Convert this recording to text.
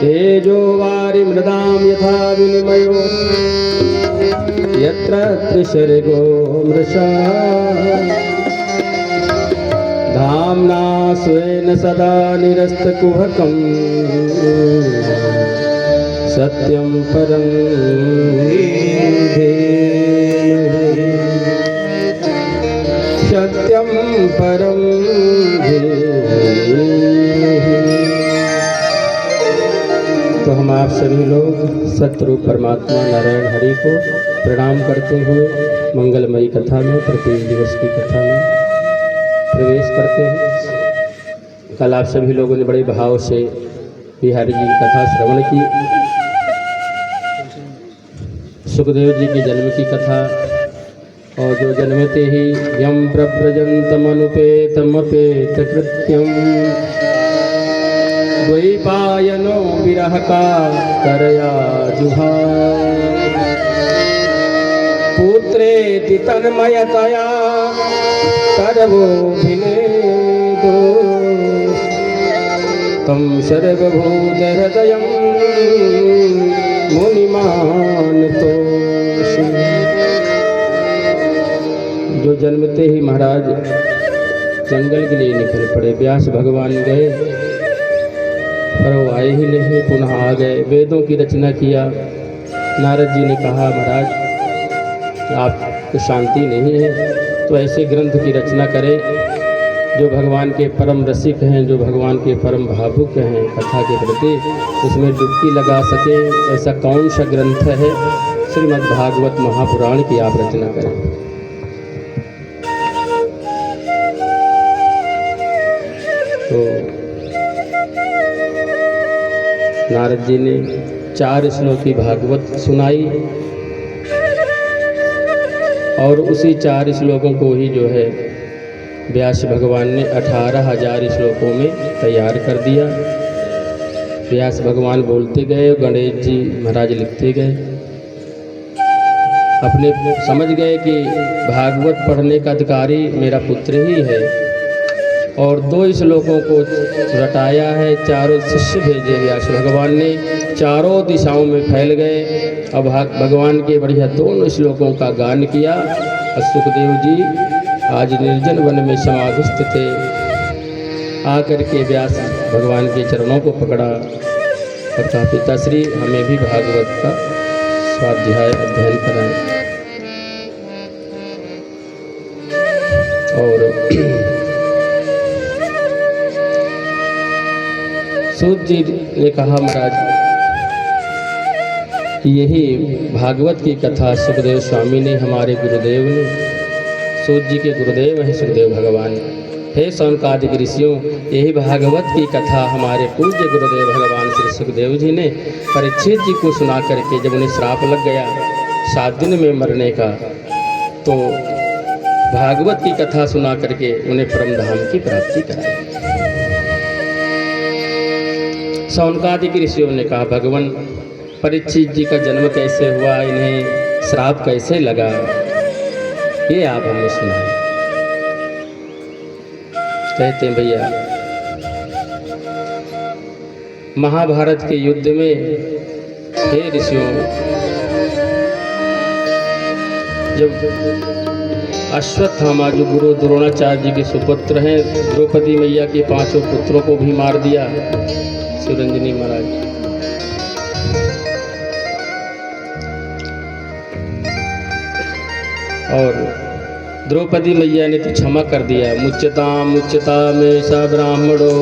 तेजो वारि मृदां यथा विनिमयो यत्र त्रिसर्गो मृषा धाम्ना स्वेन सदा निरस्तकुहकं सत्यं परं धीमहि सत्यं परं धीमहि। तो हम आप सभी लोग सतरूप परमात्मा नारायण हरि को प्रणाम करते हुए मंगलमयी कथा में प्रत्येक दिवस की कथा में प्रवेश करते हैं। कल आप सभी लोगों ने बड़े भाव से बिहारी जी की कथा श्रवण की। सुखदेव जी के जन्म की कथा और जो जन्मते ही यम प्रव्रजन्तमनुपेतमपेत कृत्यम द्वैपायनो विरह का करया जुहार पुत्रेति तन्मयतया करवोऽभिनेदो तं सर्वभूतहृदयं मुनिमानतोषि। जो जन्मते ही महाराज जंगल के लिए निकल पड़े। व्यास भगवान गए पर वो आए ही नहीं, पुनः आ गए। वेदों की रचना किया। नारद जी ने कहा महाराज आपको शांति नहीं है तो ऐसे ग्रंथ की रचना करें जो भगवान के परम रसिक हैं, जो भगवान के परम भावुक हैं कथा के प्रति, उसमें डुबकी लगा सके। ऐसा कौन सा ग्रंथ है? श्रीमद् भागवत महापुराण की आप रचना करें। तो नारद जी ने 4 श्लोक की भागवत सुनाई और उसी 4 श्लोकों को ही जो है व्यास भगवान ने 18,000 श्लोकों में तैयार कर दिया। व्यास भगवान बोलते गए, गणेश जी महाराज लिखते गए। अपने समझ गए कि भागवत पढ़ने का अधिकारी मेरा पुत्र ही है और 2 श्लोकों को रटाया है। 4 शिष्य भेजे व्यास भगवान ने, चारों दिशाओं में फैल गए। अब भगवान के बढ़िया 2 श्लोकों का गान किया। और सुखदेव जी आज निर्जन वन में समाधिस्थ थे। आकर के व्यास भगवान के चरणों को पकड़ा और कहा पिताश्री हमें भी भागवत का स्वाध्याय अध्ययन कराएं। और सूत जी ने कहा महाराज यही भागवत की कथा सुखदेव स्वामी ने, हमारे गुरुदेव ने, सूत जी के गुरुदेव हैं सुखदेव भगवान। हे शौनकादिक ऋषियों, यही भागवत की कथा हमारे पूज्य गुरुदेव भगवान श्री सुखदेव जी ने परीक्षित जी को सुना करके जब उन्हें श्राप लग गया 7 दिन में मरने का, तो भागवत की कथा सुना करके उन्हें परम धाम की प्राप्ति कराई। शौनकादिक ऋषियों ने कहा भगवान परीक्षित जी का जन्म कैसे हुआ, इन्हें श्राप कैसे लगा, ये आप हमें सुनाएं। कहते हैं भैया महाभारत के युद्ध में हे ऋषियों, जब अश्वत्थामा जो गुरु द्रोणाचार्य जी के सुपुत्र हैं, द्रौपदी मैया के 5 पुत्रों को भी मार दिया शिवरंजनी महाराज। और द्रौपदी मैया ने तो क्षमा कर दिया। मुच्यता मुच्यता में सा ब्राह्मणो